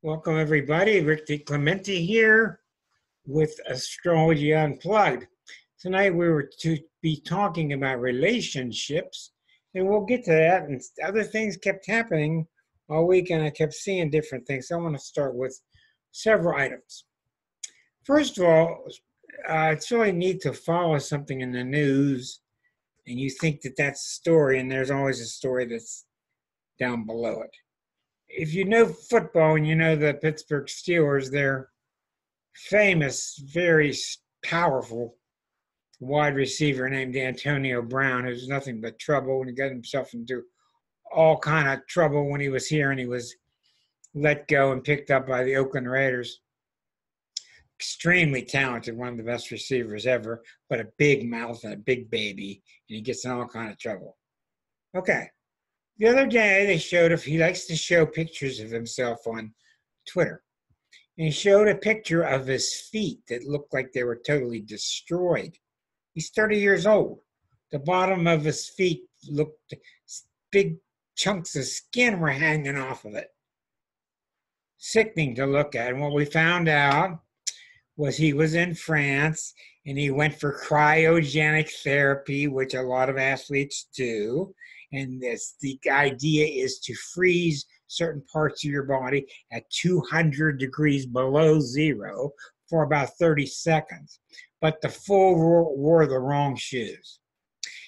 Welcome, everybody. Rick DiClemente here with Astrology Unplugged. Tonight we were to be talking about relationships, and we'll get to that. And other things kept happening all week, and I kept seeing different things. So I want to start with several items. First of all, it's really neat to follow something in the news, and you think that that's a story, and there's always a story that's down below it. If you know football and you know the Pittsburgh Steelers, they're famous, very powerful wide receiver named Antonio Brown, who's nothing but trouble, and he got himself into all kind of trouble when he was here, and he was let go and picked up by the Oakland Raiders. Extremely talented, one of the best receivers ever, but a big mouth and a big baby, and he gets in all kind of trouble. Okay. The other day, they showed he likes to show pictures of himself on Twitter. And he showed a picture of his feet that looked like they were totally destroyed. He's 30 years old. The bottom of his feet looked, big chunks of skin were hanging off of it. Sickening to look at. And what we found out was he was in France and he went for cryogenic therapy, which a lot of athletes do. And the idea is to freeze certain parts of your body at 200 degrees below zero for about 30 seconds. But the fool wore the wrong shoes.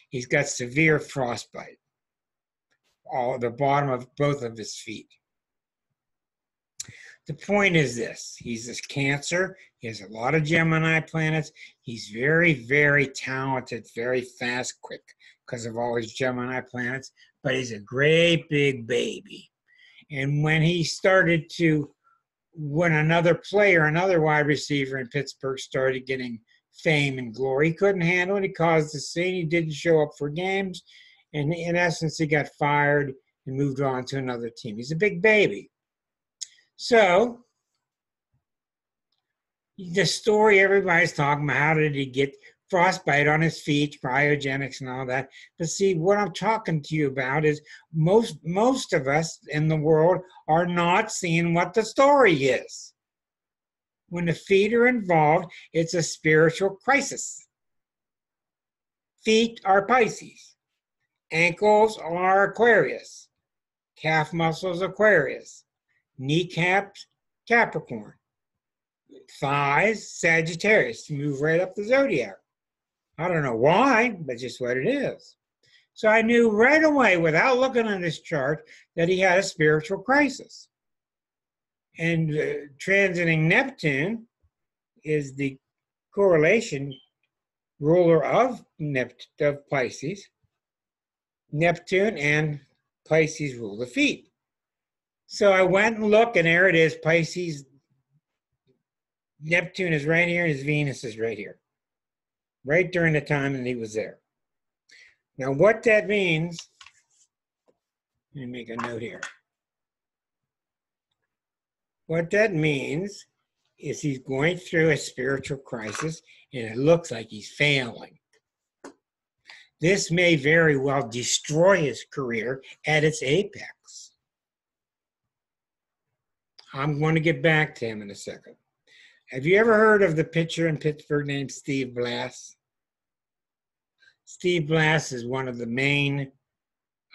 He's got severe frostbite, the bottom of both of his feet. The point is this: he's this Cancer. He has a lot of Gemini planets. He's very, very talented, very fast, quick, because of all his Gemini planets, but he's a great big baby. And when another player, another wide receiver in Pittsburgh started getting fame and glory, he couldn't handle it. He caused a scene. He didn't show up for games. And in essence, he got fired and moved on to another team. He's a big baby. So the story everybody's talking about, how did he get frostbite on his feet, cryogenics and all that. But see, what I'm talking to you about is most of us in the world are not seeing what the story is. When the feet are involved, it's a spiritual crisis. Feet are Pisces. Ankles are Aquarius. Calf muscles, Aquarius. Kneecaps, Capricorn. Thighs, Sagittarius. Move right up the zodiac. I don't know why, but just what it is. So I knew right away, without looking at this chart, that he had a spiritual crisis. And transiting Neptune is the correlation ruler of Pisces. Neptune and Pisces rule the feet. So I went and looked, and there it is. Pisces, Neptune is right here, and his Venus is right here. Right during the time that he was there. Now, what that means, let me make a note here. What that means is he's going through a spiritual crisis, and it looks like he's failing. This may very well destroy his career at its apex. I'm going to get back to him in a second. Have you ever heard of the pitcher in Pittsburgh named Steve Blass? Steve Blass is one of the main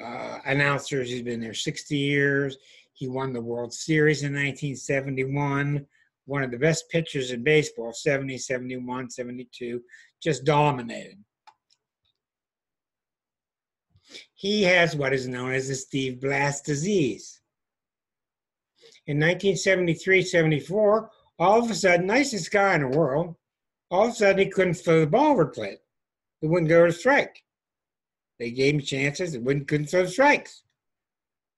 announcers. He's been there 60 years. He won the World Series in 1971. One of the best pitchers in baseball, 70, 71, 72, just dominated. He has what is known as the Steve Blass disease. In 1973-74, all of a sudden, nicest guy in the world, all of a sudden he couldn't throw the ball over plate. It wouldn't go to strike. They gave him chances. It couldn't throw strikes.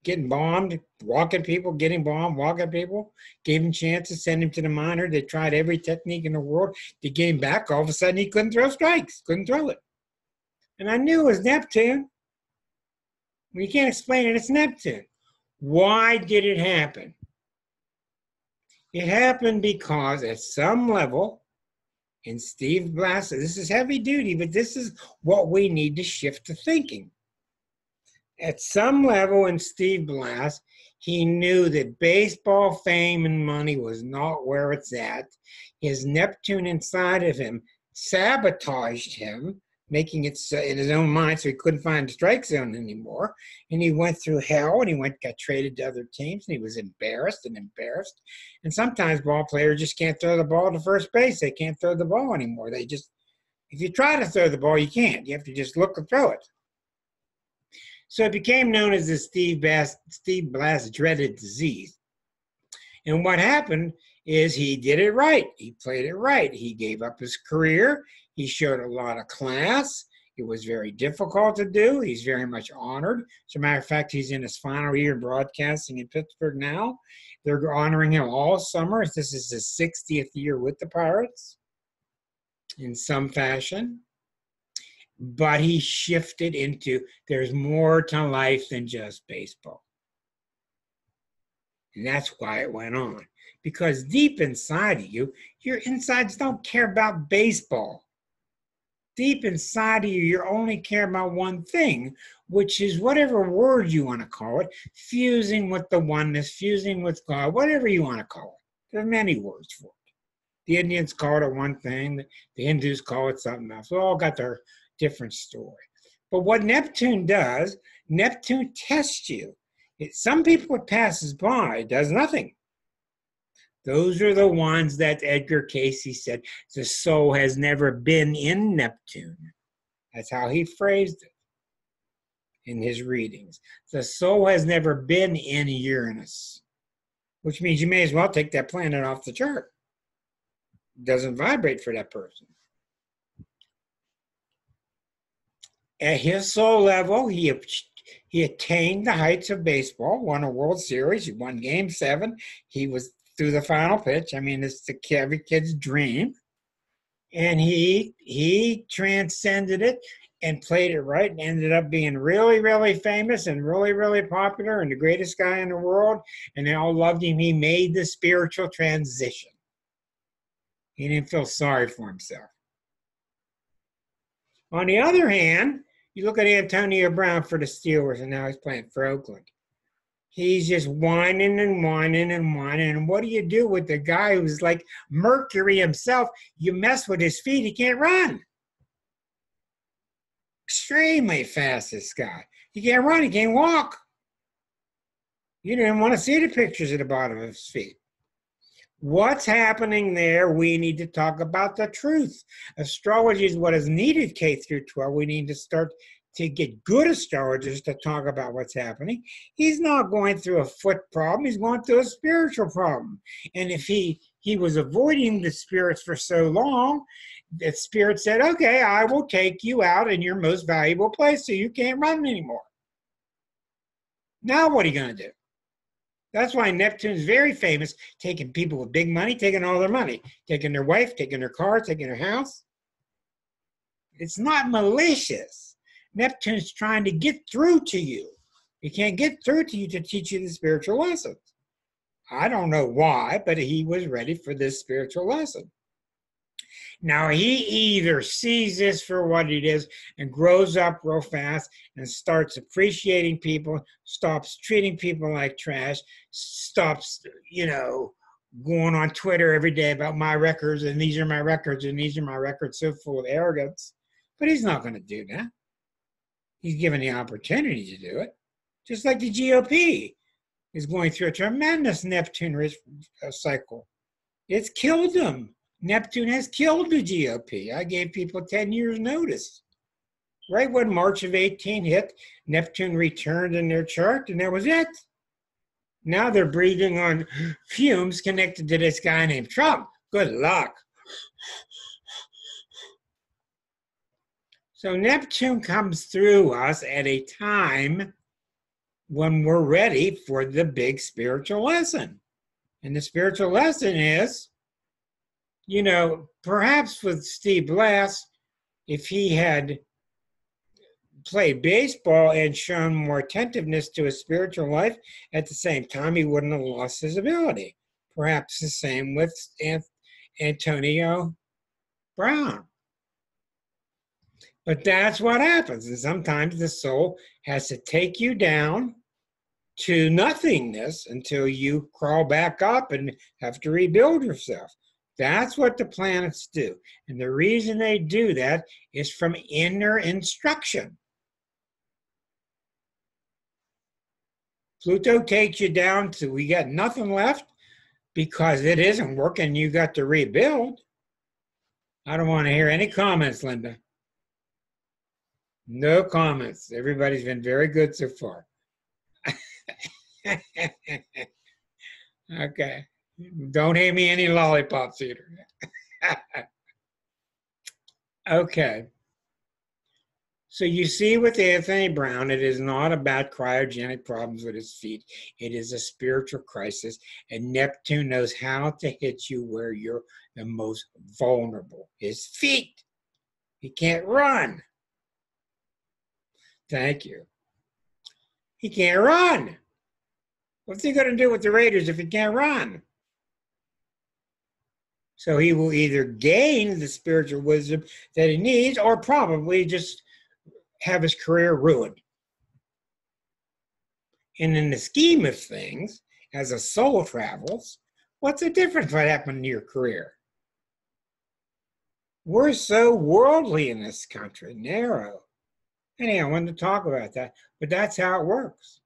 Getting bombed, walking people, getting bombed, walking people. Gave him chances, sent him to the minor. They tried every technique in the world to get him back. All of a sudden, he couldn't throw strikes. Couldn't throw it. And I knew it was Neptune. Well, you can't explain it. It's Neptune. Why did it happen? It happened because at some level, in Steve Blass, this is heavy duty, but this is what we need to shift to thinking. At some level in Steve Blass, He knew that baseball fame and money was not where it's at. His Neptune inside of him sabotaged him, making it so in his own mind so he couldn't find the strike zone anymore. And he went through hell and got traded to other teams and he was embarrassed and embarrassed. And sometimes ball players just can't throw the ball to first base. They can't throw the ball anymore. They just, if you try to throw the ball, you can't. You have to just look and throw it. So it became known as the Steve Blass dreaded disease. And what happened is he did it right. He played it right. He gave up his career. He showed a lot of class. It was very difficult to do. He's very much honored. As a matter of fact, he's in his final year of broadcasting in Pittsburgh now. They're honoring him all summer. This is his 60th year with the Pirates in some fashion. But he shifted into there's more to life than just baseball. And that's why it went on. Because deep inside of you, your insides don't care about baseball. Deep inside of you, you only care about one thing, which is whatever word you want to call it, fusing with the oneness, fusing with God, whatever you want to call it. There are many words for it. The Indians call it one thing, the Hindus call it something else. They all got their different story. But what Neptune does, Neptune tests you. Some people it passes by, it does nothing. Those are the ones that Edgar Casey said, the soul has never been in Neptune. That's how he phrased it in his readings. The soul has never been in Uranus, which means you may as well take that planet off the chart. It doesn't vibrate for that person. At his soul level, he attained the heights of baseball, won a World Series, he won Game 7. He was through the final pitch. I mean, it's every kid's dream. And he transcended it and played it right and ended up being really, really famous and really, really popular and the greatest guy in the world. And they all loved him. He made the spiritual transition. He didn't feel sorry for himself. On the other hand, you look at Antonio Brown for the Steelers, and now he's playing for Oakland. He's just whining and whining and whining. And what do you do with the guy who's like Mercury himself? You mess with his feet, he can't run. Extremely fast, this guy. He can't run, he can't walk. You didn't want to see the pictures at the bottom of his feet. What's happening there? We need to talk about the truth. Astrology is what is needed K through 12. We need to start to get good astrologers to talk about what's happening. He's not going through a foot problem. He's going through a spiritual problem. And if he was avoiding the spirits for so long, the spirit said, okay, I will take you out in your most valuable place so you can't run anymore. Now what are you going to do? That's why Neptune's very famous, taking people with big money, taking all their money, taking their wife, taking their car, taking their house. It's not malicious. Neptune's trying to get through to you. He can't get through to you to teach you the spiritual lessons. I don't know why, but he was ready for this spiritual lesson. Now, he either sees this for what it is and grows up real fast and starts appreciating people, stops treating people like trash, stops, going on Twitter every day about my records, and these are my records, and these are my records, so full of arrogance. But he's not going to do that. He's given the opportunity to do it. Just like the GOP is going through a tremendous Neptune cycle. It's killed them. Neptune has killed the GOP. I gave people 10 years notice. Right when March of 18 hit, Neptune returned in their chart, and that was it. Now they're breathing on fumes connected to this guy named Trump. Good luck. So Neptune comes through us at a time when we're ready for the big spiritual lesson. And the spiritual lesson is, perhaps with Steve Blass, if he had played baseball and shown more attentiveness to his spiritual life, at the same time, he wouldn't have lost his ability. Perhaps the same with Antonio Brown. But that's what happens. And sometimes the soul has to take you down to nothingness until you crawl back up and have to rebuild yourself. That's what the planets do. And the reason they do that is from inner instruction. Pluto takes you down to we got nothing left because it isn't working. You got to rebuild. I don't want to hear any comments, Linda. No comments. Everybody's been very good so far. Okay. Don't hand me any lollipops either. Okay. So you see with Anthony Brown, it is not about cryogenic problems with his feet. It is a spiritual crisis, and Neptune knows how to hit you where you're the most vulnerable. His feet. He can't run. Thank you. He can't run. What's he going to do with the Raiders if he can't run? So he will either gain the spiritual wisdom that he needs or probably just have his career ruined. And in the scheme of things, as a soul travels, what's the difference what happened to your career? We're so worldly in this country, narrow. Anyhow, I wanted to talk about that, but that's how it works.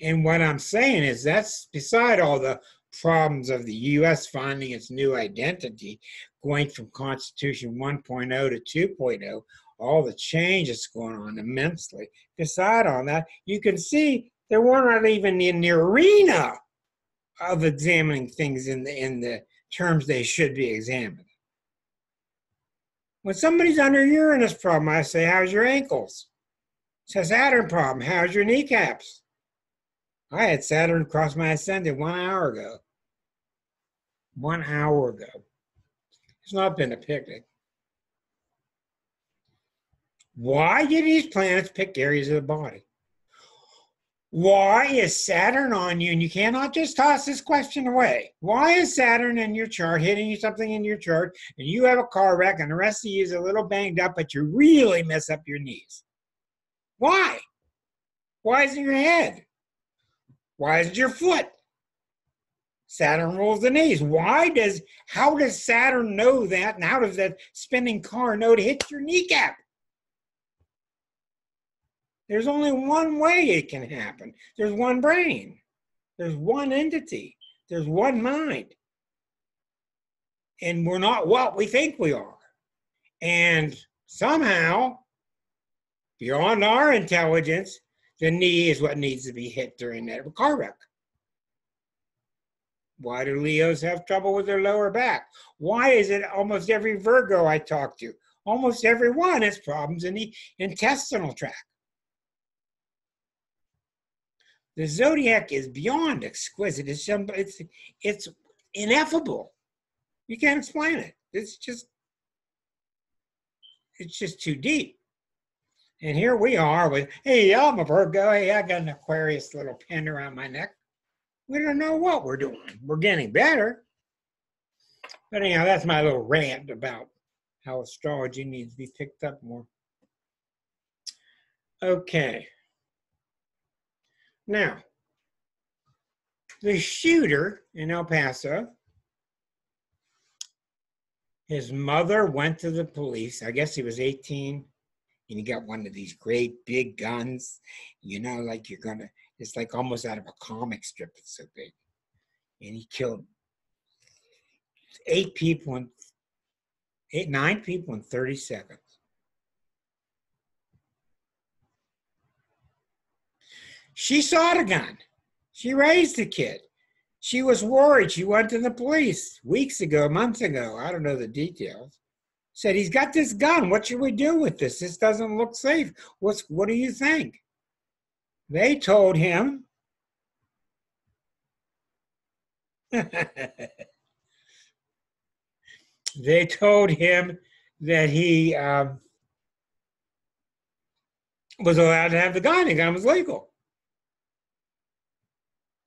And what I'm saying is that's beside all the problems of the U.S. finding its new identity, going from Constitution 1.0 to 2.0, all the changes going on immensely. Beside all that, you can see they weren't even in the arena of examining things in the terms they should be examined. When somebody's under Uranus problem, I say, how's your ankles? It's a Saturn problem, how's your kneecaps? I had Saturn cross my ascendant 1 hour ago. 1 hour ago. It's not been a picnic. Why do these planets pick areas of the body? Why is Saturn on you? And you cannot just toss this question away. Why is Saturn in your chart, hitting you something in your chart, and you have a car wreck and the rest of you is a little banged up, but you really mess up your knees? Why? Why is it your head? Why is it your foot? Saturn rules the knees. How does Saturn know that? And how does that spinning car know to hit your kneecap? There's only one way it can happen. There's one brain. There's one entity. There's one mind. And we're not what we think we are. And somehow, beyond our intelligence, the knee is what needs to be hit during that car wreck. Why do Leos have trouble with their lower back? Why is it almost every Virgo I talk to, almost every one has problems in the intestinal tract? The zodiac is beyond exquisite. It's ineffable. You can't explain it. It's just too deep. And here we are with, hey, I'm a Virgo. Hey, I got an Aquarius little pin around my neck. We don't know what we're doing. We're getting better. But anyhow, that's my little rant about how astrology needs to be picked up more. Okay. Now, the shooter in El Paso, his mother went to the police. I guess he was 18, and he got one of these great big guns, like it's like almost out of a comic strip. It's so big. And he killed 9 people in 30 seconds. She saw the gun. She raised the kid. She was worried. She went to the police months ago. I don't know the details. Said, he's got this gun. What should we do with this? This doesn't look safe. What do you think? They told him. They told him that he was allowed to have the gun. The gun was legal.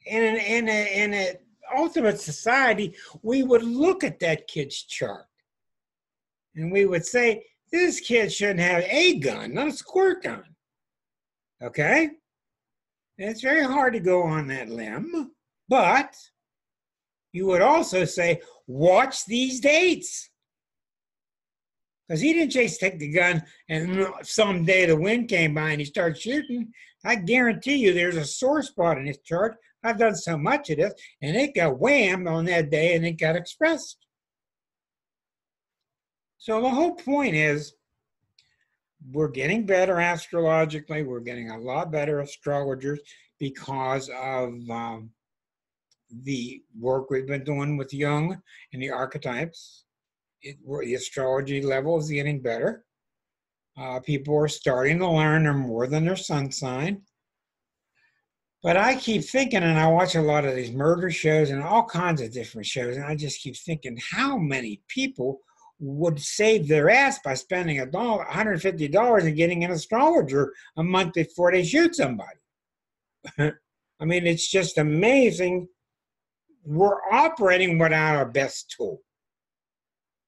In an ultimate society, we would look at that kid's chart and we would say, this kid shouldn't have a gun, not a squirt gun. Okay? And it's very hard to go on that limb, but you would also say, watch these dates. Because he didn't just take the gun and someday the wind came by and he started shooting. I guarantee you there's a sore spot in his chart. I've done so much of this, and it got whammed on that day and it got expressed. So the whole point is, we're getting better astrologically. We're getting a lot better astrologers because of the work we've been doing with Jung and the archetypes. The astrology level is getting better. People are starting to learn they're more than their sun sign. But I keep thinking, and I watch a lot of these murder shows and all kinds of different shows, and I just keep thinking, how many people would save their ass by spending $150 and getting an astrologer a month before they shoot somebody? I mean, it's just amazing. We're operating without our best tool.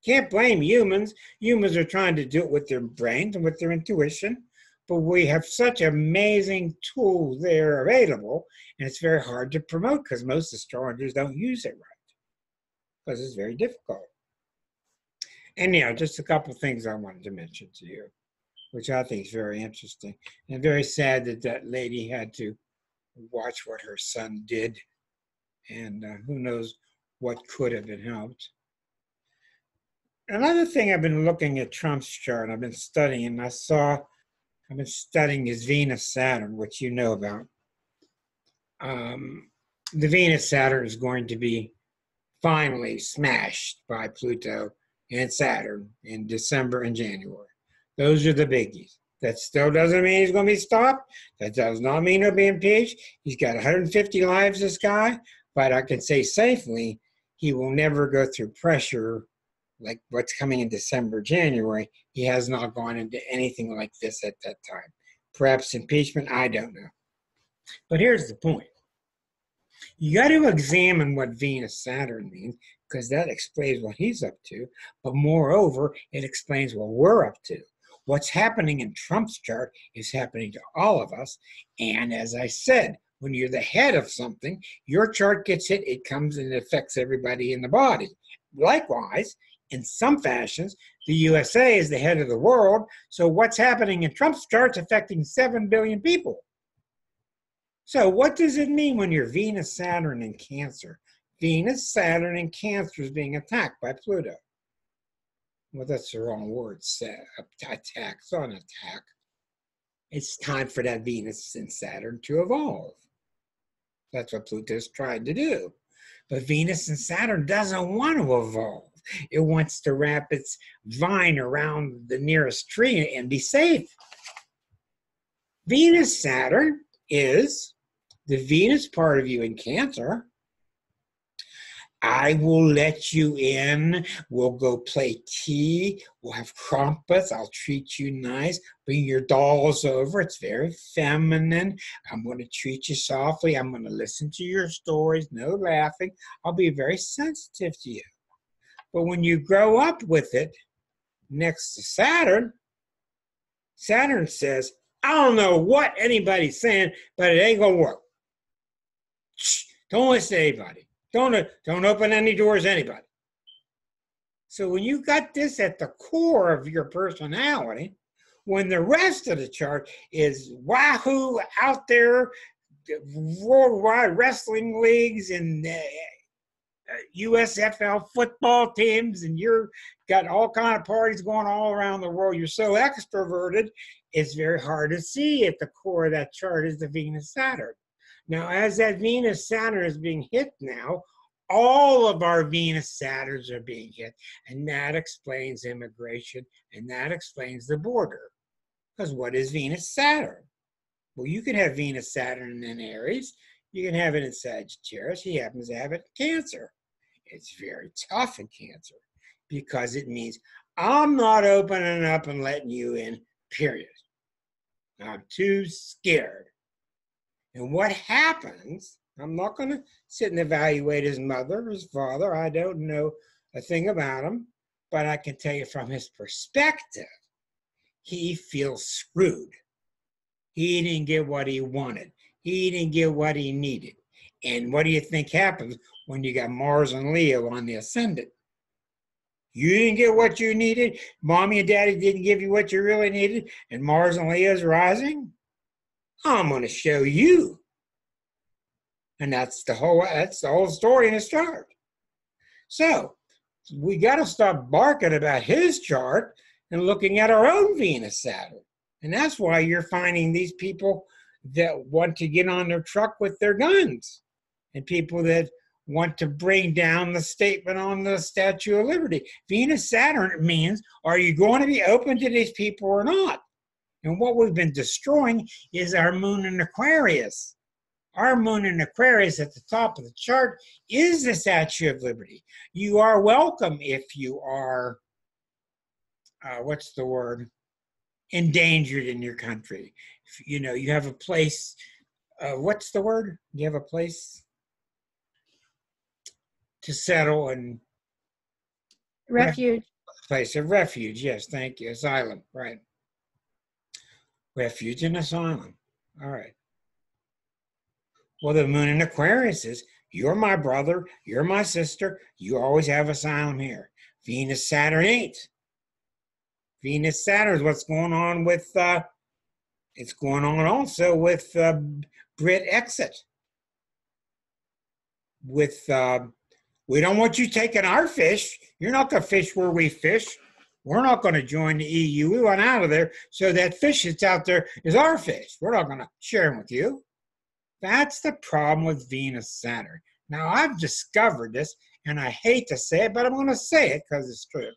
Can't blame humans. Humans are trying to do it with their brains and with their intuition, but we have such amazing tools there available, and it's very hard to promote because most astrologers don't use it right because it's very difficult. And just a couple of things I wanted to mention to you, which I think is very interesting and very sad that that lady had to watch what her son did, and who knows what could have been helped. Another thing, I've been looking at Trump's chart. I've been studying. I've been studying his Venus-Saturn, which you know about. The Venus-Saturn is going to be finally smashed by Pluto and Saturn in December and January. Those are the biggies. That still doesn't mean he's going to be stopped. That does not mean he'll be impeached. He's got 150 lives, this guy. But I can say safely, he will never go through pressure like what's coming in December, January. He has not gone into anything like this at that time. Perhaps impeachment, I don't know. But here's the point. You got to examine what Venus-Saturn means, because that explains what he's up to. But moreover, it explains what we're up to. What's happening in Trump's chart is happening to all of us. And as I said, when you're the head of something, your chart gets hit, it comes and it affects everybody in the body. Likewise, in some fashions, the USA is the head of the world. So what's happening in Trump's chart is affecting 7 billion people. So what does it mean when you're Venus, Saturn, and Cancer? Venus, Saturn, and Cancer is being attacked by Pluto. Well, that's the wrong word. Attack. It's not an attack. It's time for that Venus and Saturn to evolve. That's what Pluto's tried to do. But Venus and Saturn doesn't want to evolve. It wants to wrap its vine around the nearest tree and be safe. Venus-Saturn is the Venus part of you in Cancer. I will let you in. We'll go play tea. We'll have crumpets. I'll treat you nice. Bring your dolls over. It's very feminine. I'm going to treat you softly. I'm going to listen to your stories. No laughing. I'll be very sensitive to you. But when you grow up with it next to Saturn, Saturn says, I don't know what anybody's saying, but it ain't going to work. Shh, don't listen to anybody. Don't open any doors to anybody. So when you got this at the core of your personality, when the rest of the chart is wahoo out there, worldwide wrestling leagues and USFL football teams, and you're got all kind of parties going all around the world, you're so extroverted, it's very hard to see at the core of that chart is the Venus-Saturn. Now, as that Venus-Saturn is being hit now, all of our Venus-Saturns are being hit, and that explains immigration, and that explains the border. Because what is Venus-Saturn? Well, you can have Venus-Saturn in Aries. You can have it in Sagittarius. He happens to have it in Cancer. It's very tough in Cancer because it means I'm not opening up and letting you in, period. I'm too scared. And what happens, I'm not going to sit and evaluate his mother or his father. I don't know a thing about him, but I can tell you from his perspective, he feels screwed. He didn't get what he wanted. He didn't get what he needed. And what do you think happens when you got Mars and Leo on the ascendant? You didn't get what you needed. Mommy and daddy didn't give you what you really needed. And Mars and Leo is rising. I'm going to show you. And that's the whole story in his chart. So we got to stop barking about his chart and looking at our own Venus Saturn. And that's why you're finding these people that want to get on their truck with their guns, and people that want to bring down the statement on the Statue of Liberty. Venus Saturn means, are you going to be open to these people or not? And what we've been destroying is our moon in Aquarius. Our moon in Aquarius at the top of the chart is the Statue of Liberty. You are welcome if you are, endangered in your country. If, you have a place, you have a place to settle and refuge. Place of refuge, yes, thank you. Asylum, right. Refuge and asylum. All right. Well, the moon in Aquarius is, you're my brother, you're my sister, you always have asylum here. Venus Saturn ain't. Venus Saturn is what's going on with, it's going on also with Brit exit. With, we don't want you taking our fish. You're not going to fish where we fish. We're not going to join the EU. We want out of there, so that fish that's out there is our fish. We're not going to share them with you. That's the problem with Venus Saturn. Now, I've discovered this, and I hate to say it, but I'm going to say it because it's true.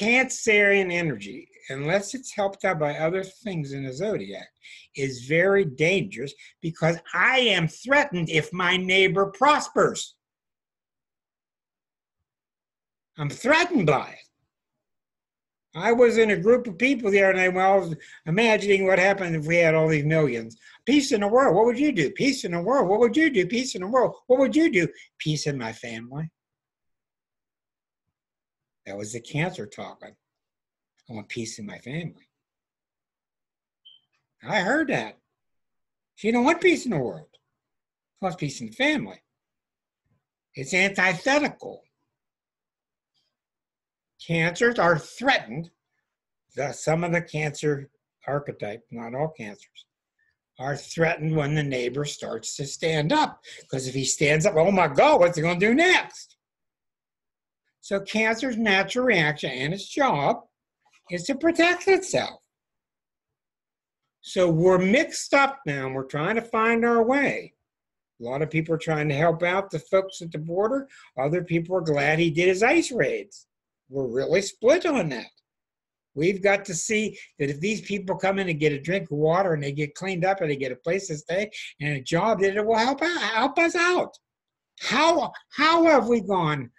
Cancerian energy, unless it's helped out by other things in the zodiac, is very dangerous because I am threatened if my neighbor prospers. I'm threatened by it. I was in a group of people the other night when I was imagining what happened if we had all these millions. Peace in the world, what would you do? Peace in the world, what would you do? Peace in the world, what would you do? Peace in my family. That was the Cancer talking. I want peace in my family. I heard that. She don't want peace in the world. She wants peace in the family. It's antithetical. Cancers are threatened. Some of the Cancer archetype, not all Cancers, are threatened when the neighbor starts to stand up. Because if he stands up, oh my God, what's he going to do next? So Cancer's natural reaction and its job is to protect itself. So we're mixed up now, and we're trying to find our way. A lot of people are trying to help out the folks at the border. Other people are glad he did his ICE raids. We're really split on that. We've got to see that if these people come in and get a drink of water and they get cleaned up and they get a place to stay and a job, that it will help us out. How have we gone,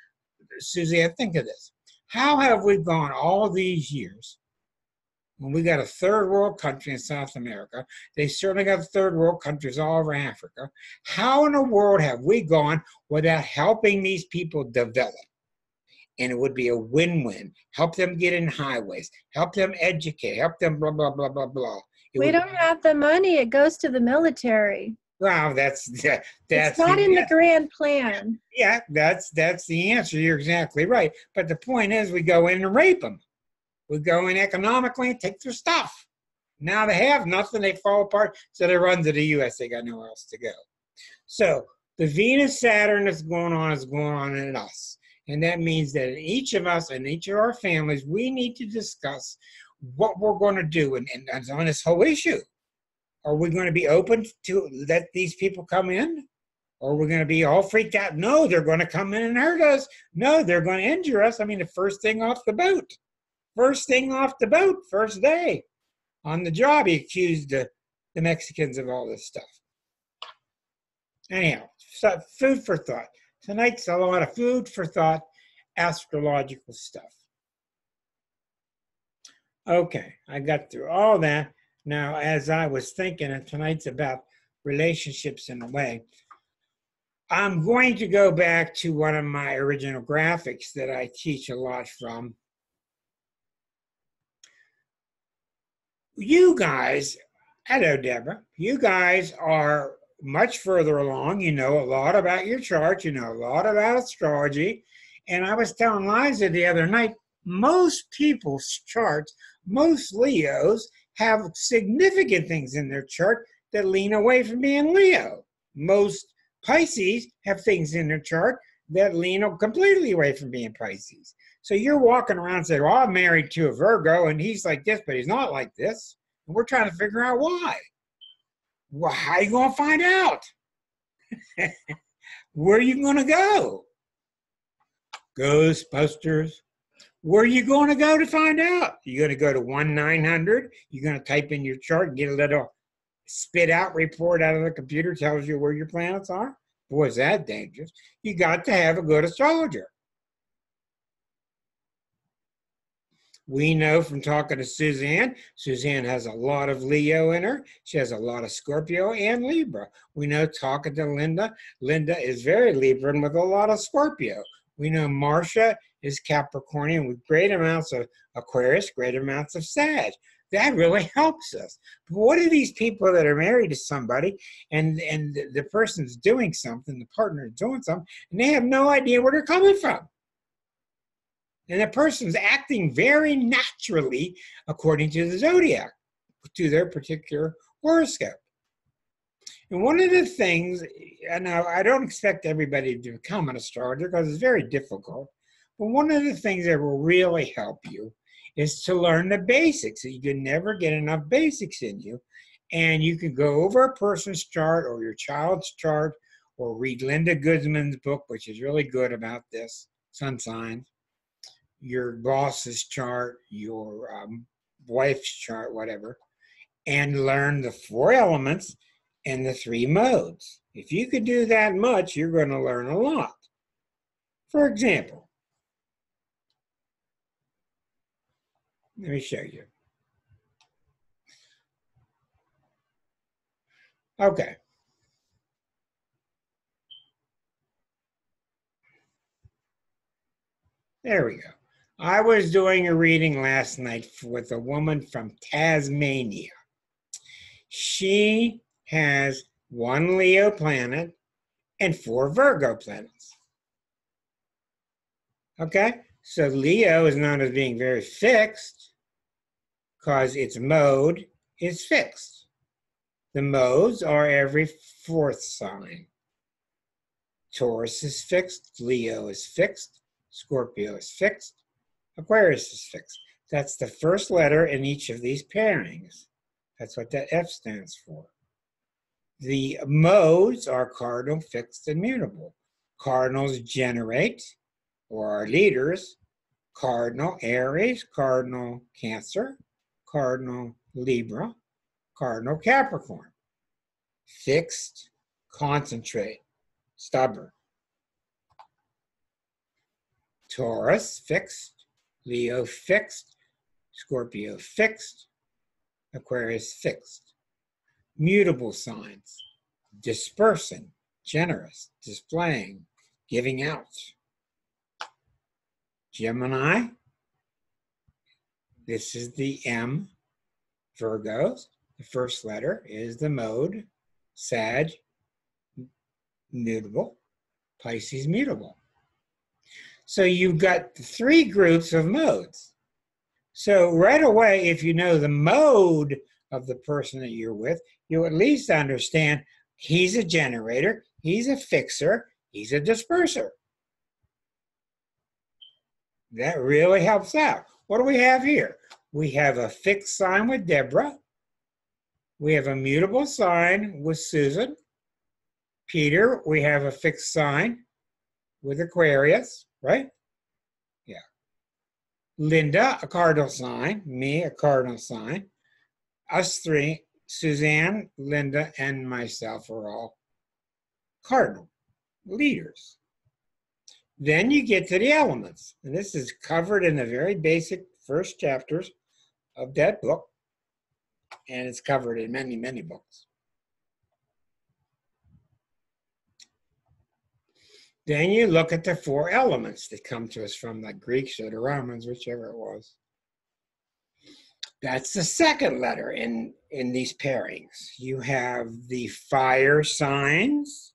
Suzanne, think of this. How have we gone all these years when we got a third world country in South America? They certainly got third world countries all over Africa. How in the world have we gone without helping these people develop? And it would be a win-win. Help them get in highways. Help them educate. Help them blah, blah, blah, blah, blah. We don't have the money. It goes to the military. Wow, that's it's not in the grand plan. Yeah, that's the answer. You're exactly right. But the point is, we go in and rape them. We go in economically and take their stuff. Now they have nothing. They fall apart. So they run to the U.S. They got nowhere else to go. So the Venus Saturn that's going on in us. And that means that in each of us and each of our families, we need to discuss what we're going to do and on this whole issue. Are we going to be open to let these people come in? Or are we going to be all freaked out? No, they're going to come in and hurt us. No, they're going to injure us. I mean, the first thing off the boat. First day on the job, he accused the Mexicans of all this stuff. Anyhow, so food for thought. Tonight's a lot of food for thought, astrological stuff. Okay, I got through all that. Now, as I was thinking, and tonight's about relationships in a way, I'm going to go back to one of my original graphics that I teach a lot from. You guys Hello, Deborah. You guys are much further along. You know a lot about your chart. You know a lot about astrology. And I was telling Liza the other night, most people's charts, most Leos have significant things in their chart that lean away from being Leo. Most Pisces have things in their chart that lean completely away from being Pisces. So you're walking around saying, well, I'm married to a Virgo and he's like this, but he's not like this. And we're trying to figure out why. Well, how are you going to find out? Where are you going to go? Ghostbusters. Where are you going to go to find out? You're going to go to 1-900. You're going to type in your chart and get a little spit out report out of the computer, tells you where your planets are. Boy, is that dangerous. You got to have a good astrologer. We know from talking to Suzanne, Suzanne has a lot of Leo in her. She has a lot of Scorpio and Libra. We know talking to Linda, Linda is very Libran with a lot of Scorpio. We know Marcia is Capricornian with great amounts of Aquarius, great amounts of Sag. That really helps us. But what are these people that are married to somebody and the person's doing something, the partner is doing something, and they have no idea where they're coming from? And the person's acting very naturally according to the zodiac, to their particular horoscope. And one of the things, and I don't expect everybody to become an astrologer because it's very difficult, but one of the things that will really help you is to learn the basics. You can never get enough basics in you. And you can go over a person's chart or your child's chart or read Linda Goodman's book, which is really good about this, sun signs, your boss's chart, your wife's chart, whatever, and learn the 4 elements and the 3 modes. If you could do that much, you're going to learn a lot. For example, let me show you. Okay. There we go. I was doing a reading last night with a woman from Tasmania. She has 1 Leo planet and 4 Virgo planets. Okay, so Leo is known as being very fixed because its mode is fixed. The modes are every 4th sign. Taurus is fixed, Leo is fixed, Scorpio is fixed, Aquarius is fixed. That's the first letter in each of these pairings. That's what that F stands for. The modes are cardinal, fixed, and mutable. Cardinals generate, or are leaders, cardinal Aries, cardinal Cancer, cardinal Libra, cardinal Capricorn. Fixed, concentrate, stubborn. Taurus, fixed, Leo, fixed, Scorpio, fixed, Aquarius, fixed. Mutable signs, dispersing, generous, displaying, giving out. Gemini, this is the M. Virgos, the first letter is the mode. Sag, mutable. Pisces, mutable. So you've got 3 groups of modes. So right away, if you know the mode of the person that you're with, you'll at least understand he's a generator, he's a fixer, he's a disperser. That really helps out. What do we have here? We have a fixed sign with Deborah. We have a mutable sign with Susan. Peter, we have a fixed sign with Aquarius, right? Yeah. Linda, a cardinal sign. Me, a cardinal sign. Us 3, Suzanne, Linda, and myself are all cardinal leaders. Then you get to the elements. And this is covered in the very basic first chapters of that book. And it's covered in many, many books. Then you look at the 4 elements that come to us from the Greeks or the Romans, whichever it was. That's the second letter in these pairings. You have the fire signs,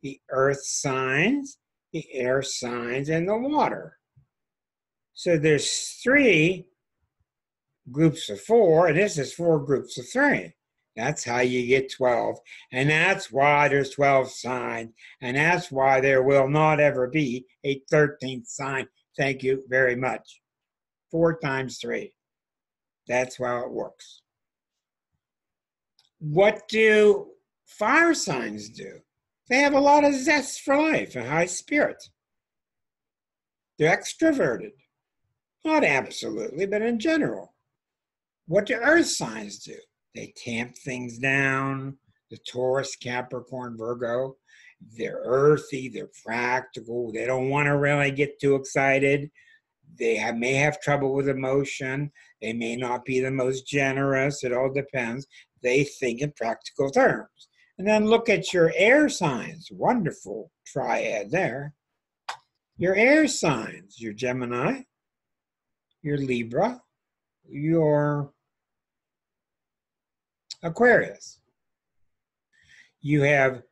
the earth signs, the air signs, and the water. So there's 3 groups of 4, and this is 4 groups of 3. That's how you get 12. And that's why there's 12 signs. And that's why there will not ever be a 13th sign. Thank you very much. 4 times 3. That's how it works. What do fire signs do? They have a lot of zest for life and high spirit. They're extroverted. Not absolutely, but in general. What do earth signs do? They tamp things down. The Taurus, Capricorn, Virgo, they're earthy, they're practical. They don't want to really get too excited. They may have trouble with emotion. They may not be the most generous. It all depends. They think in practical terms. And then look at your air signs. Wonderful triad there. Your air signs, your Gemini, your Libra, your Aquarius. You have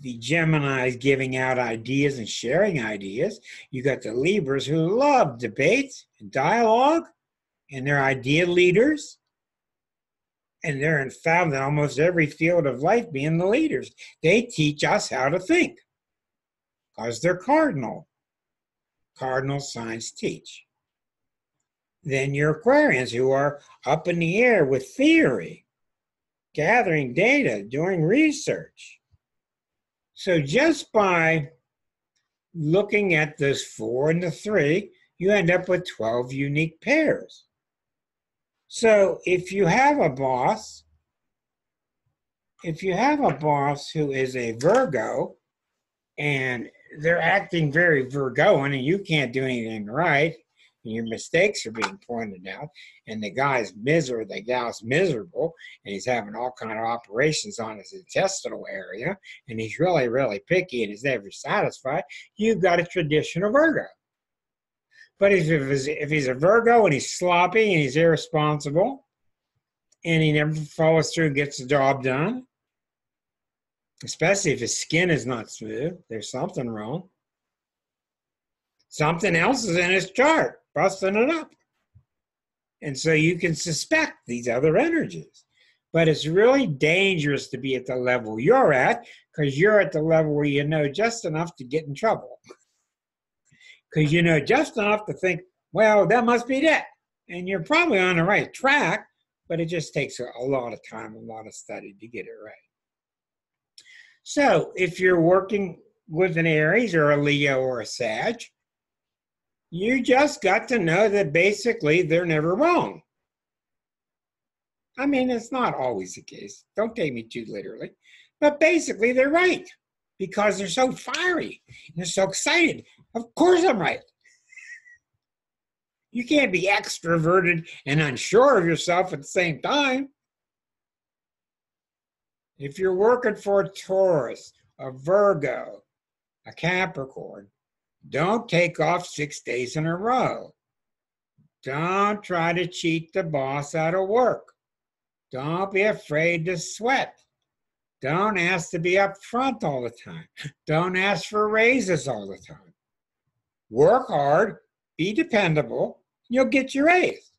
the Geminis giving out ideas and sharing ideas. You got the Libras who love debate and dialogue, and they're idea leaders. And they're found in almost every field of life being the leaders. They teach us how to think because they're cardinal. Cardinal signs teach. Then your Aquarians who are up in the air with theory, gathering data, doing research. So just by looking at this 4 and the 3, you end up with 12 unique pairs. So if you have a boss who is a Virgo and they're acting very Virgoan and you can't do anything right, and your mistakes are being pointed out, and the gal's miserable, and he's having all kind of operations on his intestinal area, and he's really, really picky and is never satisfied, you've got a traditional Virgo. But if he's a Virgo and he's sloppy and he's irresponsible and he never follows through and gets the job done, especially if his skin is not smooth, there's something wrong. Something else is in his chart, busting it up. And so you can suspect these other energies. But it's really dangerous to be at the level you're at because you're at the level where you know just enough to get in trouble. Because you know just enough to think, well, that must be that. And you're probably on the right track, but it just takes a lot of time, a lot of study to get it right. So if you're working with an Aries or a Leo or a Sag, you just got to know that basically they're never wrong. I mean, it's not always the case. Don't take me too literally. But basically they're right because they're so fiery. They're so excited. Of course I'm right. You can't be extroverted and unsure of yourself at the same time. If you're working for a Taurus, a Virgo, a Capricorn, don't take off 6 days in a row. Don't try to cheat the boss out of work. Don't be afraid to sweat. Don't ask to be up front all the time. Don't ask for raises all the time. Work hard, be dependable, you'll get your raise.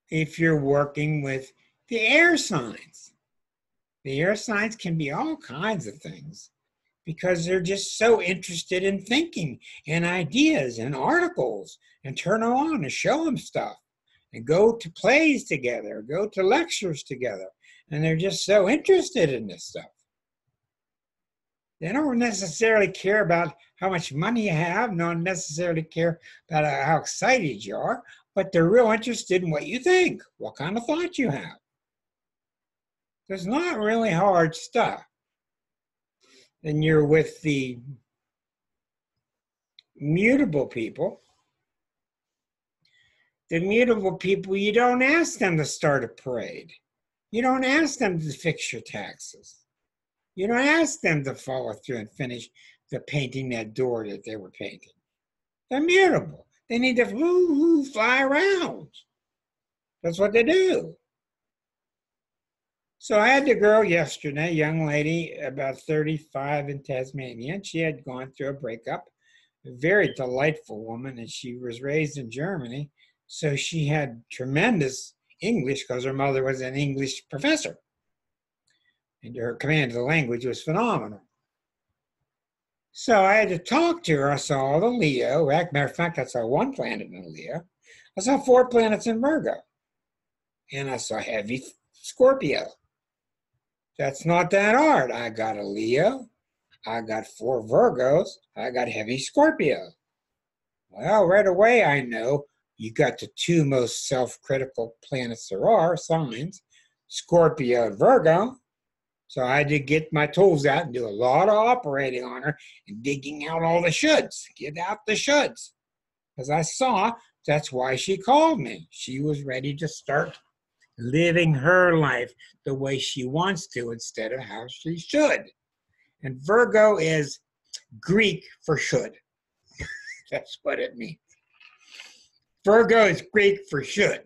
If you're working with the air signs, the air signs can be all kinds of things because they're just so interested in thinking and ideas and articles and turn them on and show them stuff and go to plays together, go to lectures together. And they're just so interested in this stuff. They don't necessarily care about how much money you have, don't necessarily care about how excited you are, but they're real interested in what you think, what kind of thoughts you have. It's not really hard stuff. Then you're with the mutable people. The mutable people, you don't ask them to start a parade. You don't ask them to fix your taxes. You don't ask them to follow through and finish the painting that door that they were painting. They're mutable. They need to fly around. That's what they do. So I had the girl yesterday, young lady, about 35 in Tasmania, and she had gone through a breakup. A very delightful woman, and she was raised in Germany. So she had tremendous English because her mother was an English professor. And her command of the language was phenomenal. So I had to talk to her. I saw the Leo. As a matter of fact, I saw one planet in Leo. I saw 4 planets in Virgo. And I saw heavy Scorpio. That's not that hard. I got a Leo. I got 4 Virgos. I got heavy Scorpio. Well, right away I know you got the 2 most self-critical planets there are, signs, Scorpio and Virgo. So I had to get my tools out and do a lot of operating on her and digging out all the shoulds. Get out the shoulds. Because I saw that's why she called me. She was ready to start living her life the way she wants to instead of how she should. And Virgo is Greek for should. That's what it means. Virgo is Greek for should.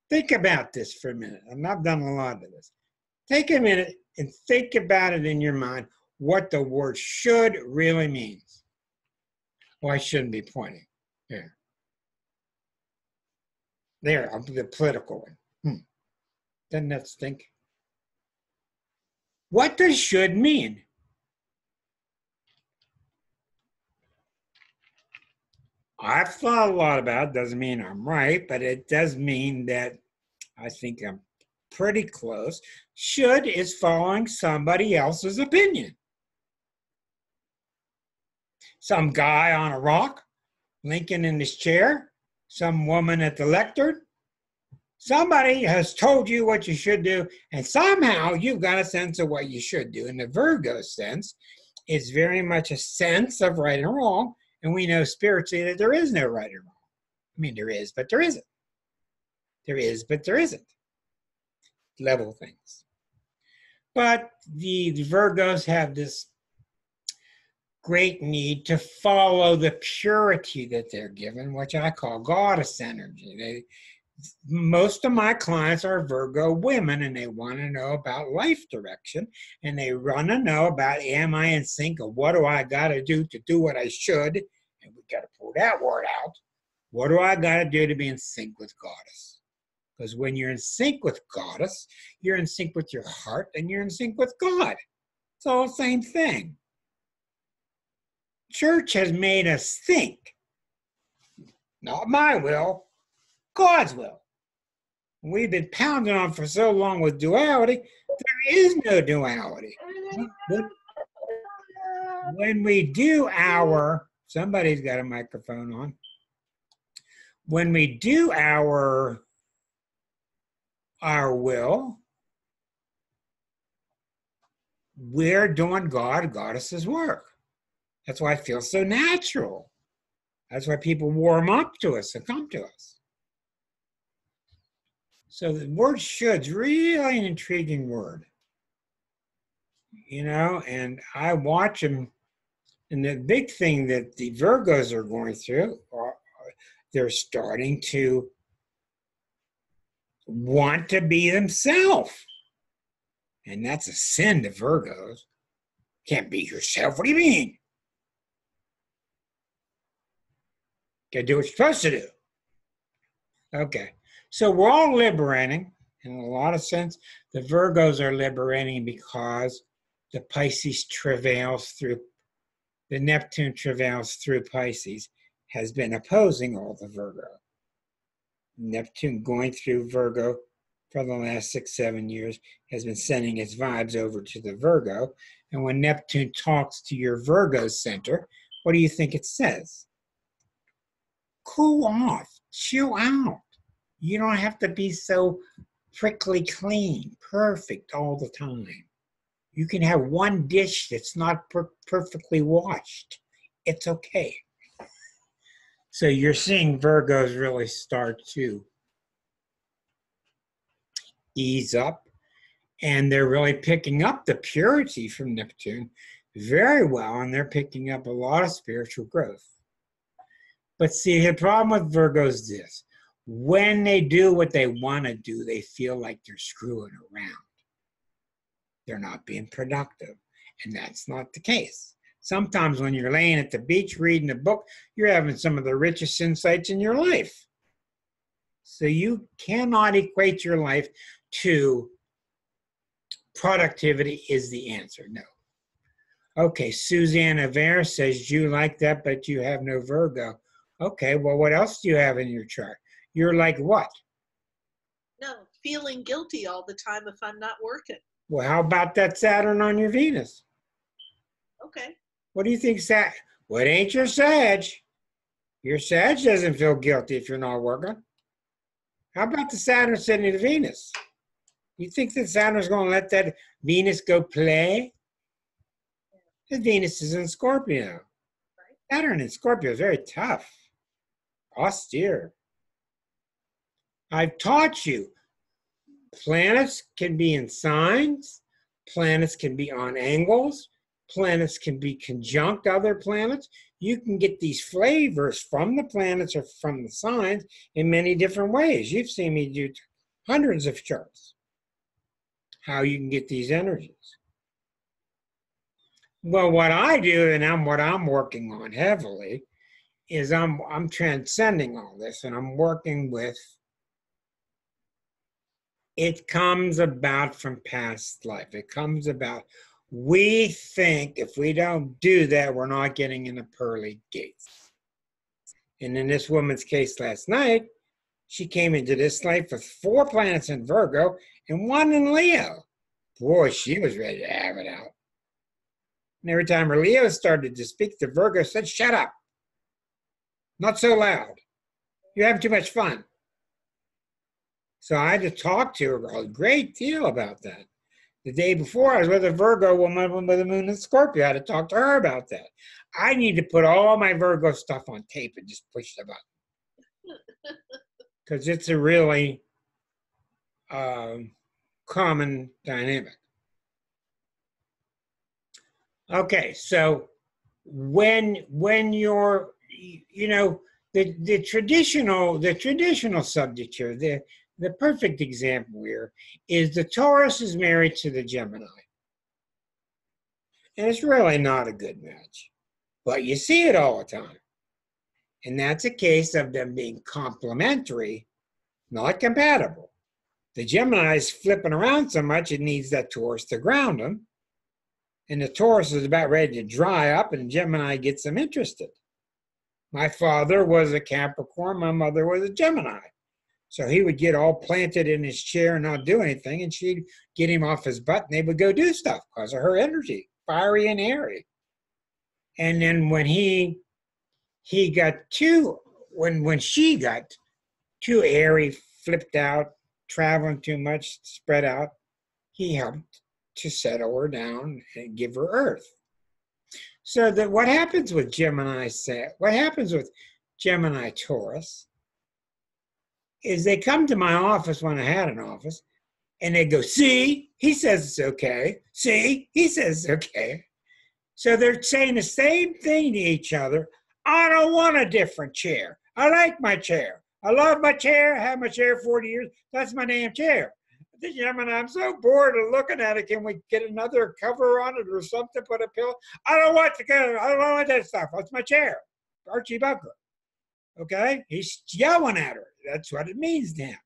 Think about this for a minute. I've not done a lot of this. Take a minute and think about it in your mind, what the word should really means. Well, I shouldn't be pointing. There. There, the political one. Then let's think. What does should mean? I've thought a lot about it. Doesn't mean I'm right, but it does mean that I think I'm pretty close. Should is following somebody else's opinion. Some guy on a rock, Lincoln in his chair, some woman at the lectern. Somebody has told you what you should do, and somehow you've got a sense of what you should do. In the Virgo sense, it's very much a sense of right and wrong, and we know spiritually that there is no right or wrong. I mean, there is, but there isn't. There is, but there isn't. Level things. But the Virgos have this great need to follow the purity that they're given, which I call goddess energy. Most of my clients are Virgo women, and they want to know about life direction, and they want to know about, am I in sync, or what do I got to do what I should, and we got to pull that word out. What do I got to do to be in sync with goddess? Because when you're in sync with goddess, you're in sync with your heart and you're in sync with God. It's all the same thing. Church has made us think. Not my will, God's will. We've been pounding on for so long with duality, there is no duality. When we do somebody's got a microphone on. When we do our will, we're doing goddess's work. That's why it feels so natural. That's why people warm up to us and come to us. So the word should's really an intriguing word. And I watch them, and the big thing that the Virgos are going through, they're starting to want to be themselves. And that's a sin to Virgos. Can't be yourself. What do you mean? Gotta do what you're supposed to do. Okay. So we're all liberating. In a lot of sense, the Virgos are liberating because the Pisces travails through, the Neptune travails through Pisces, has been opposing all the Virgo. Neptune going through Virgo for the last 6-7 years has been sending its vibes over to the Virgo. And when Neptune talks to your Virgo center, what do you think it says? Cool off, chill out. You don't have to be so prickly clean, perfect all the time. You can have one dish that's not perfectly washed. It's okay. So you're seeing Virgos really start to ease up, and they're really picking up the purity from Neptune very well, and they're picking up a lot of spiritual growth. But see, the problem with Virgo is this. When they do what they want to do, they feel like they're screwing around. They're not being productive. And that's not the case. Sometimes when you're laying at the beach reading a book, you're having some of the richest insights in your life. So you cannot equate your life to productivity is the answer. No. Okay, Susanna Vera says, you like that, but you have no Virgo. Okay, well, what else do you have in your chart? You're like what? No, feeling guilty all the time if I'm not working. Well, how about that Saturn on your Venus? Okay. What do you think, Sag? What ain't your Sag? Your Sag doesn't feel guilty if you're not working. How about the Saturn sitting in Venus? You think that Saturn's going to let that Venus go play? The Venus is in Scorpio. Right. Saturn in Scorpio is very tough, austere. I've taught you planets can be in signs, planets can be on angles, planets can be conjunct other planets. You can get these flavors from the planets or from the signs in many different ways. You've seen me do hundreds of charts, how you can get these energies. Well, what I do, and what I'm working on heavily, is I'm transcending all this, and I'm working with, it comes about from past life. It comes about, we think if we don't do that, we're not getting in the pearly gates. And in this woman's case last night, she came into this life with 4 planets in Virgo and 1 in Leo. Boy, she was ready to have it out. And every time her Leo started to speak, the Virgo said, shut up. Not so loud. You're having too much fun. So I had to talk to her a great deal about that. The day before, I was with a Virgo woman with a moon in Scorpio. I had to talk to her about that. I need to put all my Virgo stuff on tape and just push the button. Because it's a really common dynamic. Okay, so when you're, you know, the traditional subject here, the perfect example here is the Taurus is married to the Gemini. And it's really not a good match. But you see it all the time. And that's a case of them being complementary, not compatible. The Gemini is flipping around so much it needs that Taurus to ground them. And the Taurus is about ready to dry up, and Gemini gets them interested. My father was a Capricorn. My mother was a Gemini. So he would get all planted in his chair and not do anything, and she'd get him off his butt, and they would go do stuff because of her energy, fiery and airy. And then when she got too airy, flipped out, traveling too much, spread out, he helped to settle her down and give her Earth. So that what happens with Gemini Taurus is they come to my office when I had an office, and they go, see, he says it's okay. See, he says it's okay. So they're saying the same thing to each other. I don't want a different chair. I like my chair. I love my chair. I had my chair 40 years. That's my damn chair. The Gemini, I'm so bored of looking at it. Can we get another cover on it or something? Put a pillow? I don't want that stuff. That's my chair. Archie Bunker. Okay? He's yelling at her. That's what it means to him.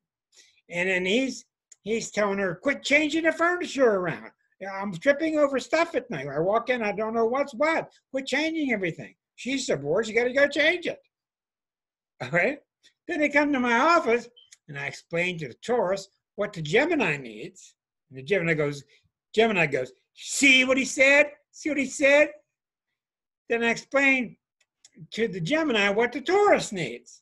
And then he's telling her, quit changing the furniture around. I'm tripping over stuff at night. I walk in, I don't know what's what. Quit changing everything. She's so bored, she got to go change it. All right? Then they come to my office, and I explain to the Taurus what the Gemini needs. And the Gemini goes, see what he said? See what he said? Then I explain to the Gemini what the Taurus needs.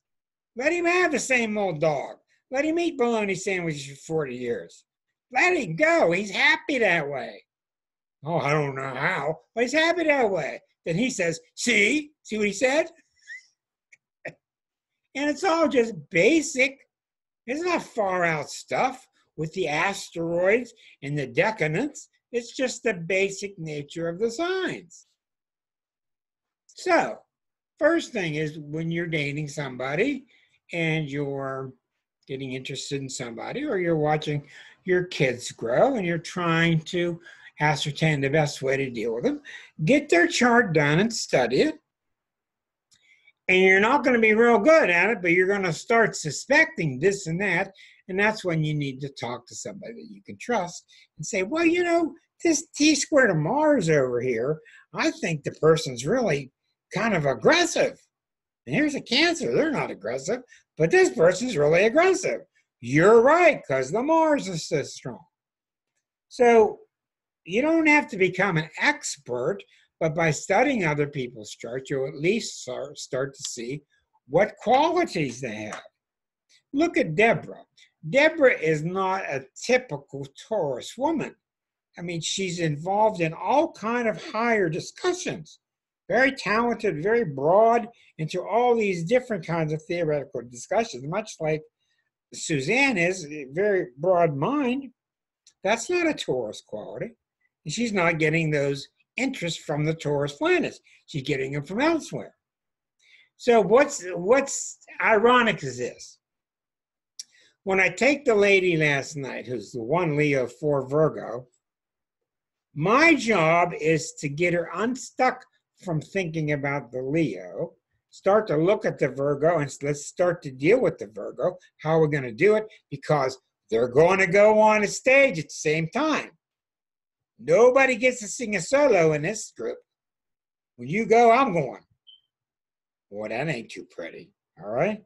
Let him have the same old dog. Let him eat bologna sandwiches for 40 years. Let him go. He's happy that way. Oh, I don't know how, but he's happy that way. Then he says, see what he said? And it's all just basic. It's not far out stuff with the asteroids and the decadence. It's just the basic nature of the signs. So, First thing is when you're dating somebody and you're getting interested in somebody, or you're watching your kids grow and you're trying to ascertain the best way to deal with them, get their chart done and study it. And you're not going to be real good at it, but you're going to start suspecting this and that. And that's when you need to talk to somebody that you can trust and say, well, you know, this T squared of Mars over here, I think the person's really kind of aggressive. And here's a Cancer, they're not aggressive, but this person's really aggressive. You're right, because the Mars is so strong. So you don't have to become an expert, but by studying other people's charts, you'll at least start to see what qualities they have. Look at Deborah. Deborah is not a typical Taurus woman. I mean, she's involved in all kind of higher discussions. Very talented, very broad into all these different kinds of theoretical discussions, much like Suzanne is, a very broad mind. That's not a Taurus quality. And she's not getting those interests from the Taurus planets. She's getting them from elsewhere. So what's ironic is this. When I take the lady last night, who's the 1 Leo, 4 Virgo, my job is to get her unstuck from thinking about the Leo, start to look at the Virgo, and let's start to deal with the Virgo. How are we going to do it? Because they're going to go on a stage at the same time. Nobody gets to sing a solo in this group. When you go, I'm going. Boy, that ain't too pretty, all right?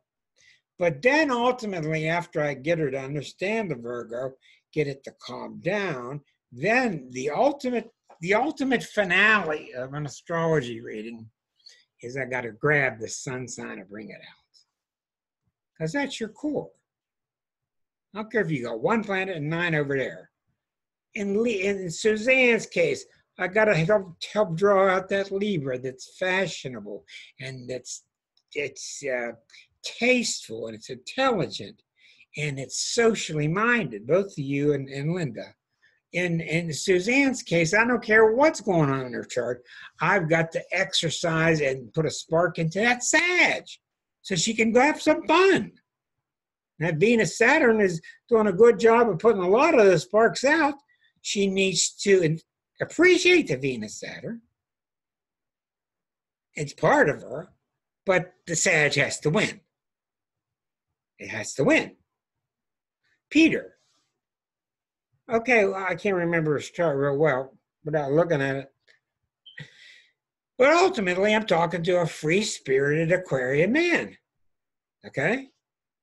But then ultimately, after I get her to understand the Virgo, get it to calm down, then the ultimate finale of an astrology reading is I got to grab the sun sign and bring it out. Because that's your core. I don't care if you got 1 planet and 9 over there. In Suzanne's case, I got to help draw out that Libra that's fashionable and it's tasteful and it's intelligent and it's socially minded, both you and Linda. In Suzanne's case, I don't care what's going on in her chart. I've got to exercise and put a spark into that Sag so she can go have some fun. That Venus Saturn is doing a good job of putting a lot of those sparks out. She needs to appreciate the Venus Saturn. It's part of her, but the Sag has to win. It has to win. Peter. Okay, well, I can't remember his chart real well without looking at it. But ultimately, I'm talking to a free-spirited Aquarian man. Okay?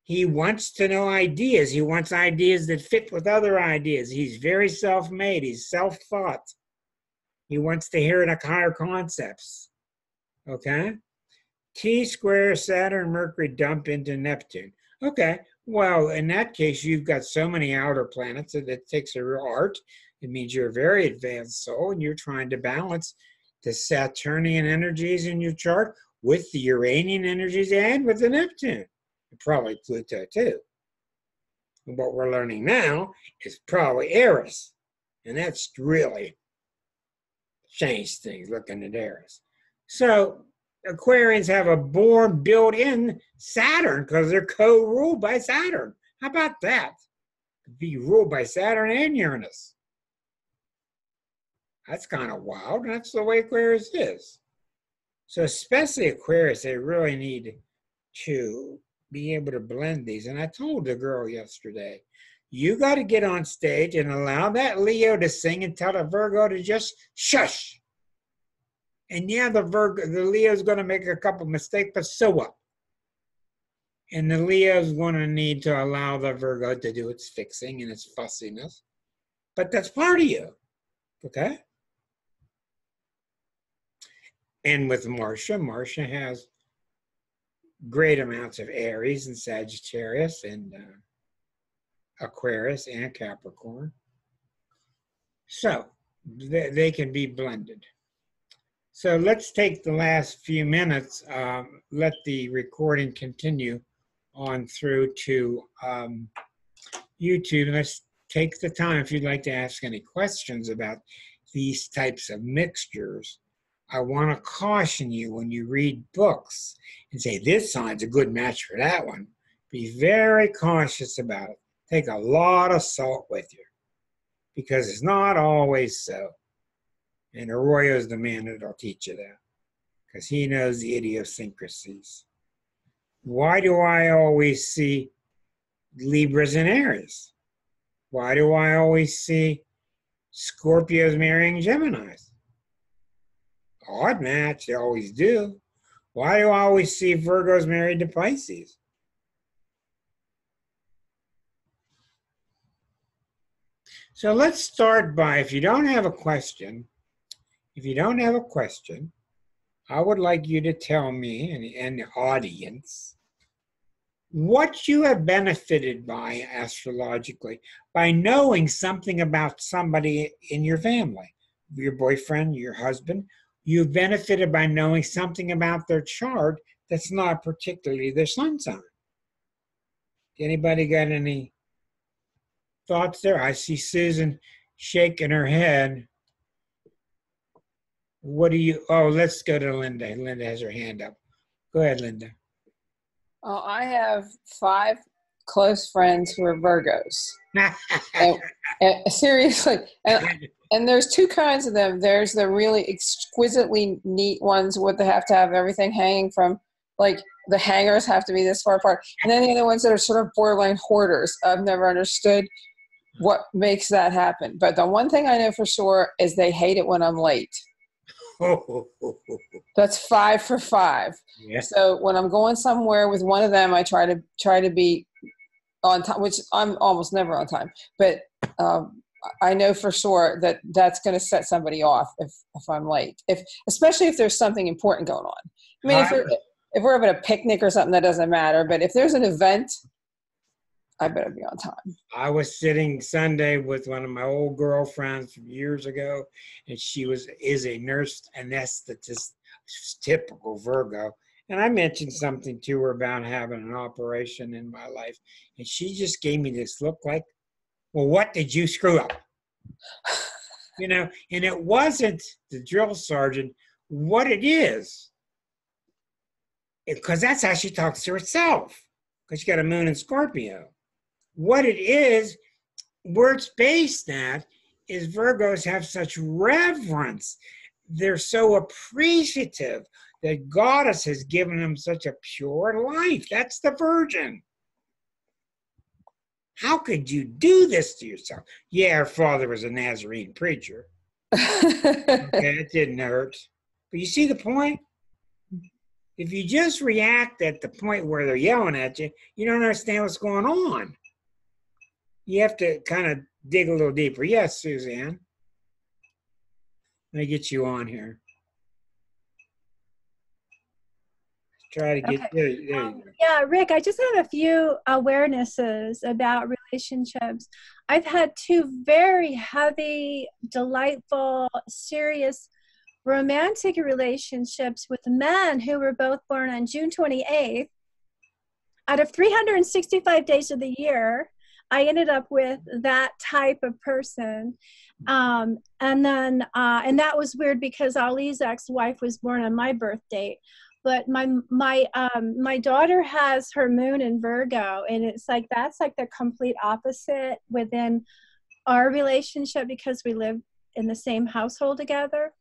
He wants to know ideas. He wants ideas that fit with other ideas. He's very self-made. He's self-thought. He wants to hear higher concepts. Okay? T square Saturn, Mercury dump into Neptune. Okay. Well, in that case, you've got so many outer planets that it takes a real art. It means you're a very advanced soul and you're trying to balance the Saturnian energies in your chart with the Uranian energies and with the Neptune. And probably Pluto too. And what we're learning now is probably Eris. And that's really changed things looking at Eris. So Aquarians have a born built-in Saturn because they're co-ruled by Saturn. How about that? Be ruled by Saturn and Uranus. That's kind of wild. That's the way Aquarius is. So especially Aquarius, they really need to be able to blend these. And I told the girl yesterday, you got to get on stage and allow that Leo to sing and tell the Virgo to just shush. And yeah, the Leo's going to make a couple mistakes, but so what? And the Leo's going to need to allow the Virgo to do its fixing and its fussiness. But that's part of you, okay? And with Marcia has great amounts of Aries and Sagittarius and Aquarius and Capricorn. So they can be blended. So let's take the last few minutes, let the recording continue on through to YouTube. Let's take the time if you'd like to ask any questions about these types of mixtures. I want to caution you when you read books and say, this sign's a good match for that one. Be very cautious about it. Take a lot of salt with you because it's not always so. And Arroyo's the man that'll teach you that because he knows the idiosyncrasies. Why do I always see Libras and Aries? Why do I always see Scorpios marrying Geminis? Odd match, they always do. Why do I always see Virgos married to Pisces? So let's start by, if you don't have a question, I would like you to tell me and the audience what you have benefited by astrologically, by knowing something about somebody in your family, your boyfriend, your husband. You've benefited by knowing something about their chart that's not particularly their sun sign. Anybody got any thoughts there? I see Susan shaking her head. What do you, oh, let's go to Linda. Linda has her hand up. Go ahead, Linda. I have 5 close friends who are Virgos. And seriously, and there's 2 kinds of them. There's the really exquisitely neat ones where they have to have everything hanging from, like the hangers have to be this far apart. And then the other ones that are sort of borderline hoarders. I've never understood what makes that happen. But the one thing I know for sure is they hate it when I'm late. That's 5 for 5. Yeah. So when I'm going somewhere with one of them, I try to be on time, which I'm almost never on time. But I know for sure that that's going to set somebody off if I'm late. Especially if there's something important going on. I mean, if we're having a picnic or something, that doesn't matter. But if there's an event, I better be on time. I was sitting Sunday with one of my old girlfriends from years ago, and she is a nurse anesthetist, typical Virgo. And I mentioned something to her about having an operation in my life, and she just gave me this look like, well, what did you screw up? You know, and it wasn't the drill sergeant. What it is, because that's how she talks to herself, because she got a moon in Scorpio. What it is, where it's based at, is Virgos have such reverence. They're so appreciative that Goddess has given them such a pure life. That's the Virgin. How could you do this to yourself? Yeah, her father was a Nazarene preacher. Okay, it didn't hurt. But you see the point? If you just react at the point where they're yelling at you, you don't understand what's going on. You have to kind of dig a little deeper. Yes, Suzanne. Let me get you on here. Try to get there. You go. Yeah, Rick, I just have a few awarenesses about relationships. I've had 2 very heavy, delightful, serious, romantic relationships with men who were both born on June 28th. Out of 365 days of the year, I ended up with that type of person. And that was weird because Ali's ex-wife was born on my birth date. But my daughter has her moon in Virgo, and it's like that's like the complete opposite within our relationship because we live in the same household together.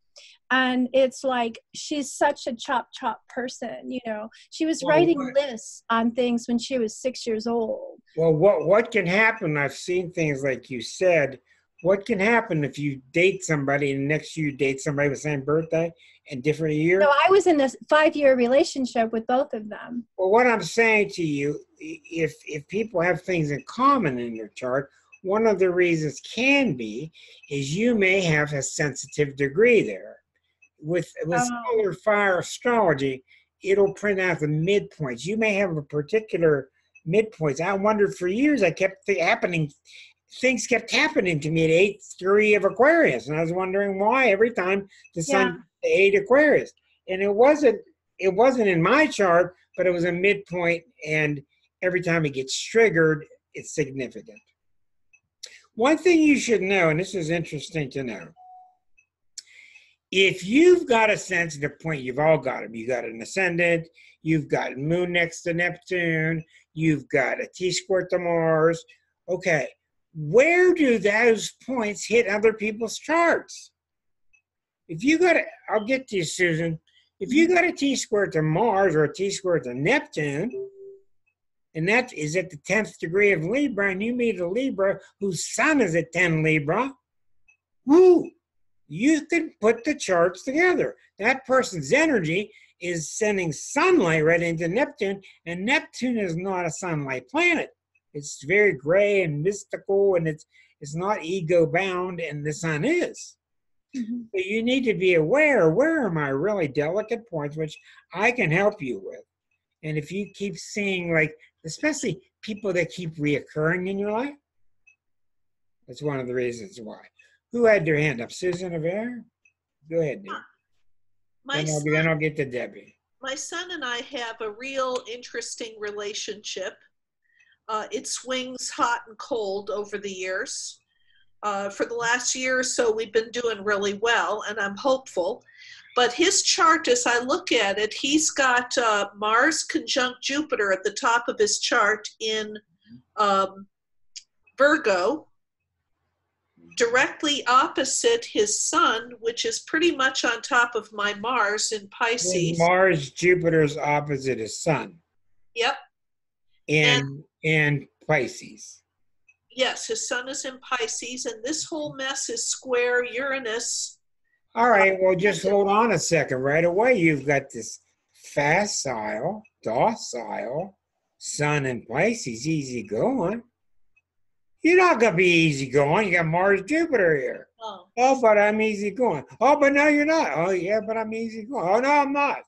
And it's like she's such a chop person, you know. She was writing lists on things when she was 6 years old. Well, what can happen? I've seen things like you said. What can happen if you date somebody and next year you date somebody with the same birthday and different year? No, I was in a 5-year relationship with both of them. Well, what I'm saying to you, if people have things in common in their chart, one of the reasons can be is you may have a sensitive degree there. With solar fire astrology, it'll print out the midpoints. You may have a particular midpoints. I wondered for years, things kept happening to me at 8th degree of Aquarius, and I was wondering why every time the sun 8 Aquarius. And it wasn't in my chart, but it was a midpoint, and every time it gets triggered, it's significant. One thing you should know, and this is interesting to know, if you've got a sensitive point, you've all got them. You got an ascendant, you've got moon next to Neptune, you've got a T-square to Mars. Okay, where do those points hit other people's charts? If you got I'll get to you, Susan. If you got a T-square to Mars or a T-square to Neptune, and that is at the 10th degree of Libra, and you meet a Libra whose sun is at 10 Libra, woo! You can put the charts together. That person's energy is sending sunlight right into Neptune, and Neptune is not a sunlight planet. It's very gray and mystical, and it's not ego-bound, and the sun is. Mm-hmm. So you need to be aware, where are my really delicate points, which I can help you with. And if you keep seeing, like, especially people that keep reoccurring in your life, that's one of the reasons why. Who had their hand up? Susan Avere? Go ahead, dear. Then I'll get to Debbie. My son and I have a real interesting relationship. It swings hot and cold over the years. For the last year or so, we've been doing really well, and I'm hopeful. But his chart, as I look at it, he's got Mars conjunct Jupiter at the top of his chart in Virgo, directly opposite his sun, which is pretty much on top of my Mars in Pisces. Mars, Jupiter's opposite his sun. Yep. And Pisces. Yes, his sun is in Pisces, and this whole mess is square Uranus. All right, well, just hold on a second. Right away, you've got this docile sun in Pisces, easy going. You're not going to be easy going. You got Mars, Jupiter here. Oh, but I'm easy going. Oh, but no, you're not. Oh, yeah, but I'm easy going. Oh, no, I'm not.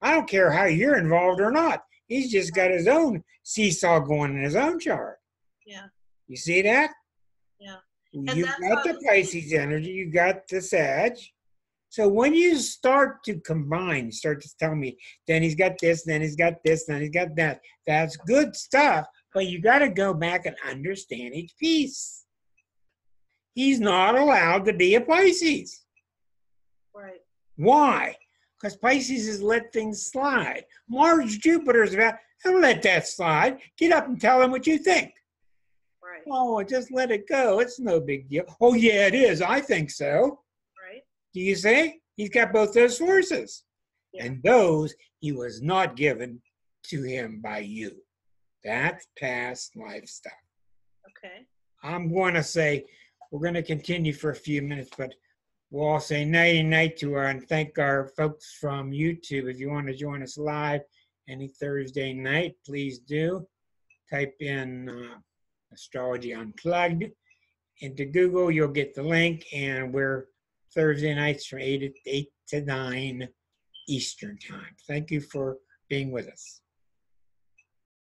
I don't care how you're involved or not. He's just got his own seesaw going in his own chart. Yeah. You see that? Yeah. You've got the Pisces energy. You got the Sag. So when you start to combine, start to tell me, then he's got this, then he's got this, then he's got that. That's good stuff. But you got to go back and understand each piece. He's not allowed to be a Pisces. Right. Why? Because Pisces is let things slide. Mars, Jupiter is about, don't let that slide. Get up and tell him what you think. Right. Oh, just let it go. It's no big deal. Oh, yeah, it is. I think so. Right. Do you see? He's got both those forces. Yeah. And those he was not given to him by you. That's past life stuff. Okay. I'm going to say, we're going to continue for a few minutes, but we'll all say night and night to her and thank our folks from YouTube. If you want to join us live any Thursday night, please do. Type in Astrology Unplugged into Google. You'll get the link, and we're Thursday nights from 8 to 9 Eastern time. Thank you for being with us.